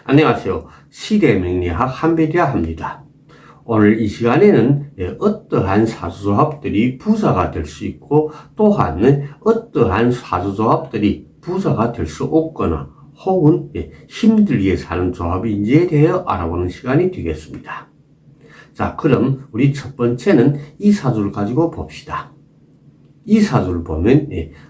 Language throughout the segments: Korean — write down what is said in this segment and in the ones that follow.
안녕하세요. 시대명리학 한별이라 합니다. 오늘 이 시간에는 어떠한 사주조합들이 부사가 될 수 있고 또한 어떠한 사주조합들이 부사가 될 수 없거나 혹은 힘들게 사는 조합인지에 대해 알아보는 시간이 되겠습니다. 자, 그럼 우리 첫 번째는 이 사주를 가지고 봅시다. 이 사주를 보면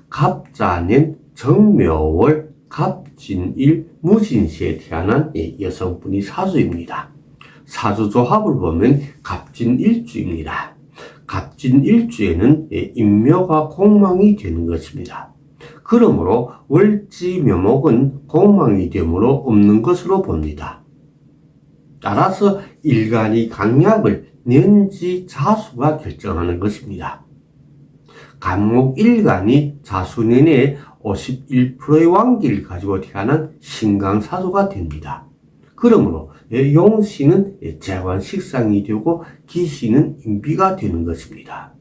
갑자년 정묘월 갑진일 무진시에 태어난 여성분이 사주입니다. 사주조합을 보면 갑진일주입니다. 갑진일주에는 인묘가 공망이 되는 것입니다. 그러므로 월지묘목은 공망이 되므로 없는 것으로 봅니다. 따라서 일간이 강약을 년지 자수가 결정하는 것입니다. 간목 일간이 자수년에 51%의 왕기를 가지고 태어난 신강사주가 됩니다. 그러므로 용신은 재관식상이 되고 기신은 인비가 되는 것입니다.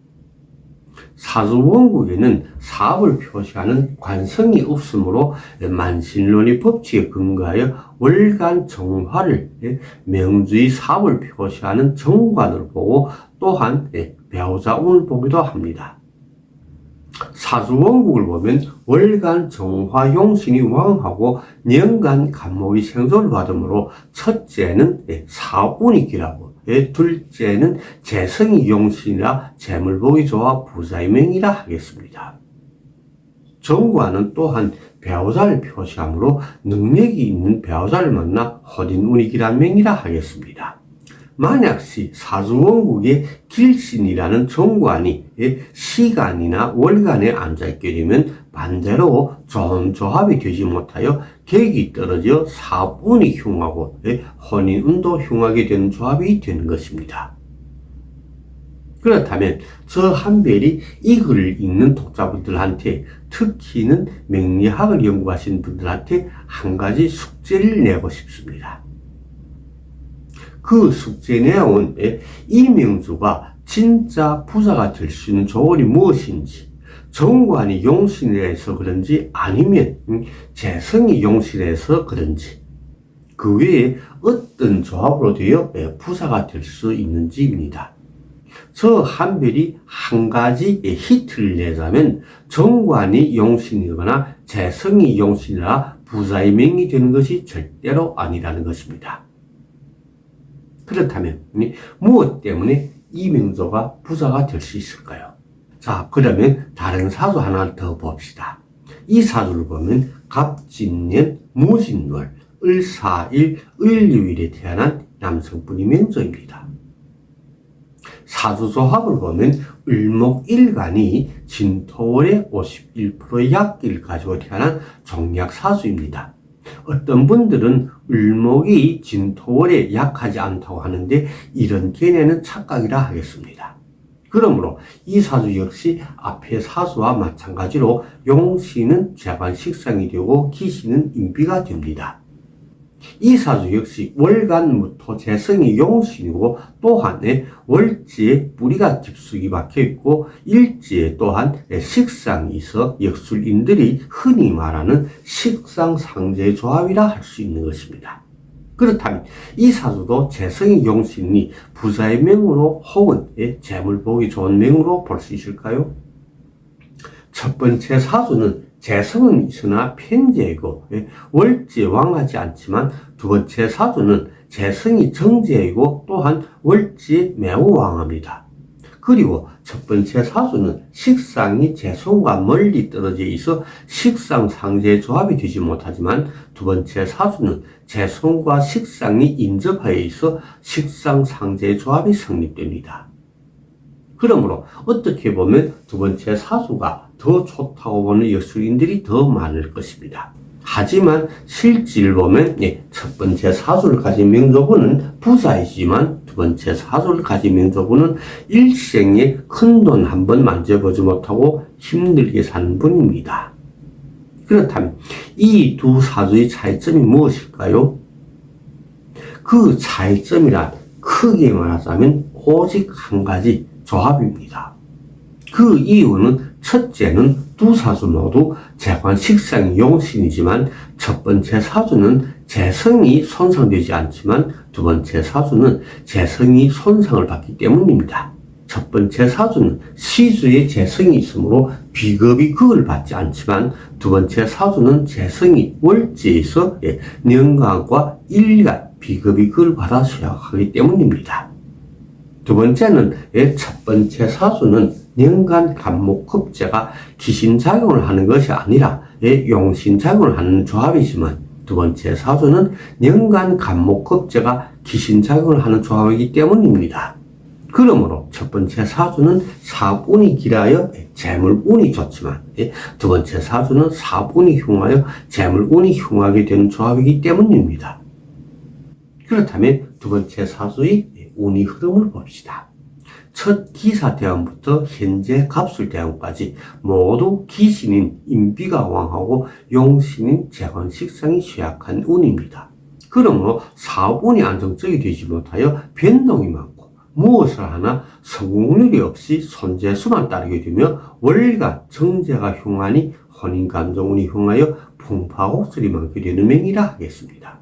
사주원국에는 사업을 표시하는 관성이 없으므로 만신론의 법칙에 근거하여 월간 정화를 명주의 사업을 표시하는 정관으로 보고 또한 배우자 운을 보기도 합니다. 사주원국을 보면 월간 정화 용신이 왕하고 년간 간목이 생존을 받으므로 첫째는 사운이 기라고 둘째는 재성이 용신이라 재물복이 좋아 부자의 명이라 하겠습니다. 정관은 또한 배우자를 표시하므로 능력이 있는 배우자를 만나 혼인운이 기란 명이라 하겠습니다. 만약시 사주원국의 길신이라는 정관이 시간이나 월간에 앉아있게 되면 반대로 좋은 조합이 되지 못하여 객이 떨어져 사업운이 흉하고 혼인운도 흉하게 되는 조합이 되는 것입니다. 그렇다면 저 한별이 이 글을 읽는 독자분들한테 특히는 명리학을 연구하신 분들한테 한 가지 숙제를 내고 싶습니다. 그 숙제 내용은 이 명주가 진짜 부자가 될 수 있는 조건이 무엇인지, 정관이 용신이라서 그런지 아니면 재성이 용신이라서 그런지, 그 외에 어떤 조합으로 되어 부자가 될 수 있는지입니다. 저 한별이 한 가지 히트를 내자면 정관이 용신이거나 재성이 용신이라 부자의 명이 되는 것이 절대로 아니라는 것입니다. 그렇다면 무엇 때문에 이 명조가 부자가 될 수 있을까요? 자, 그러면 다른 사주 하나 더 봅시다. 이 사주를 보면 갑진년 무진월 을사일 을유일에 태어난 남성분이 명조입니다. 사주조합을 보면 을목일간이 진토월의 51%의 약기를 가지고 태어난 종약사주입니다. 어떤 분들은 을목이 진토월에 약하지 않다고 하는데 이런 견해는 착각이라 하겠습니다. 그러므로 이 사주 역시 앞의 사주와 마찬가지로 용신은 재관식상이 되고 기신은 인비가 됩니다. 이 사주 역시 월간무토 재성이 용신이고 또한 월지에 뿌리가 깊숙이 박혀있고 일지에 또한 식상이 있어 역술인들이 흔히 말하는 식상상제 조합이라 할 수 있는 것입니다. 그렇다면 이 사주도 재성이 용신이 부자의 명으로 혹은 재물복이 좋은 명으로 볼 수 있을까요? 첫 번째 사주는 재성은 있으나 편재이고 월지에 왕하지 않지만 두 번째 사주는 재성이 정재이고 또한 월지에 매우 왕합니다. 그리고 첫 번째 사주는 식상이 재성과 멀리 떨어져 있어 식상상제 조합이 되지 못하지만 두 번째 사주는 재성과 식상이 인접하여 있어 식상상제 조합이 성립됩니다. 그러므로 어떻게 보면 두 번째 사주가 더 좋다고 보는 역술인들이 더 많을 것입니다. 하지만 실질을 보면 첫 번째 사주를 가진 명조분은 부자이지만 두 번째 사주를 가진 명조분은 일생에 큰돈 한 번 만져보지 못하고 힘들게 사는 분입니다. 그렇다면 이 두 사주의 차이점이 무엇일까요? 그 차이점이란 크게 말하자면 오직 한 가지 조합입니다. 그 이유는 첫째는 두 사주 모두 재관식상이 용신이지만 첫 번째 사주는 재성이 손상되지 않지만 두 번째 사주는 재성이 손상을 받기 때문입니다. 첫 번째 사주는 시주에 재성이 있으므로 비겁이 극을 받지 않지만 두 번째 사주는 재성이 월지에서 년간과 일간 비겁이 극을 받아 수약하기 때문입니다. 두 번째는 첫 번째 사주는 년간 간목급제가 기신작용을 하는 것이 아니라 용신작용을 하는 조합이지만 두 번째 사주는 년간 간목급제가 기신작용을 하는 조합이기 때문입니다. 그러므로 첫 번째 사주는 사분이 길하여 재물운이 좋지만 두 번째 사주는 사분이 흉하여 재물운이 흉하게 되는 조합이기 때문입니다. 그렇다면 두 번째 사주의 운의 흐름을 봅시다. 첫 기사대왕부터 현재 갑술대왕까지 모두 기신인 인비가 왕하고 용신인 재관식상이 쇠약한 운입니다. 그러므로 사업운이 안정적이 되지 못하여 변동이 많고 무엇을 하나 성공률이 없이 손재수만 따르게 되며 월간 정제가 흉하니 혼인감정운이 흉하여 풍파곡설이 많게 되는 명이라 하겠습니다.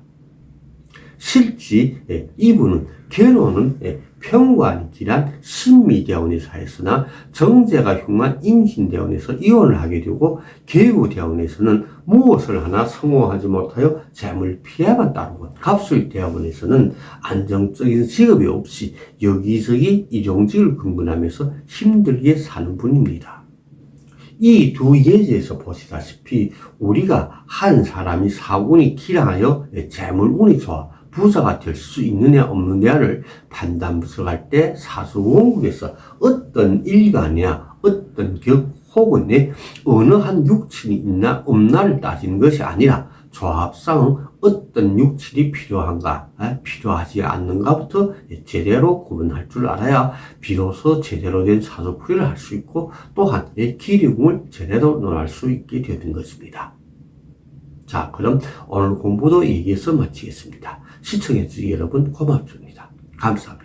실지 이분은 결혼은 평관이 길한 신미대원에서 했으나 정제가 흉한 임신대원에서 이혼을 하게 되고 계구대원에서는 무엇을 하나 성공하지 못하여 재물 피해만 따르고 갑술대원에서는 안정적인 직업이 없이 여기저기 일용직을 근근하면서 힘들게 사는 분입니다. 이 두 예제에서 보시다시피 우리가 한 사람이 사운이 길하여 재물운이 좋아 부자가 될 수 있느냐 없느냐를 판단 분석할 때 사주원국에서 어떤 일간이나 어떤 격 혹은 어느 한 육친이 있나 없나를 따지는 것이 아니라 조합상 어떤 육친이 필요한가 필요하지 않는가부터 제대로 구분할 줄 알아야 비로소 제대로 된 사주풀이를 할 수 있고 또한 기리궁을 제대로 논할 수 있게 되는 것입니다. 자, 그럼 오늘 공부도 여기에서 마치겠습니다. 시청해주신 여러분 고맙습니다. 감사합니다.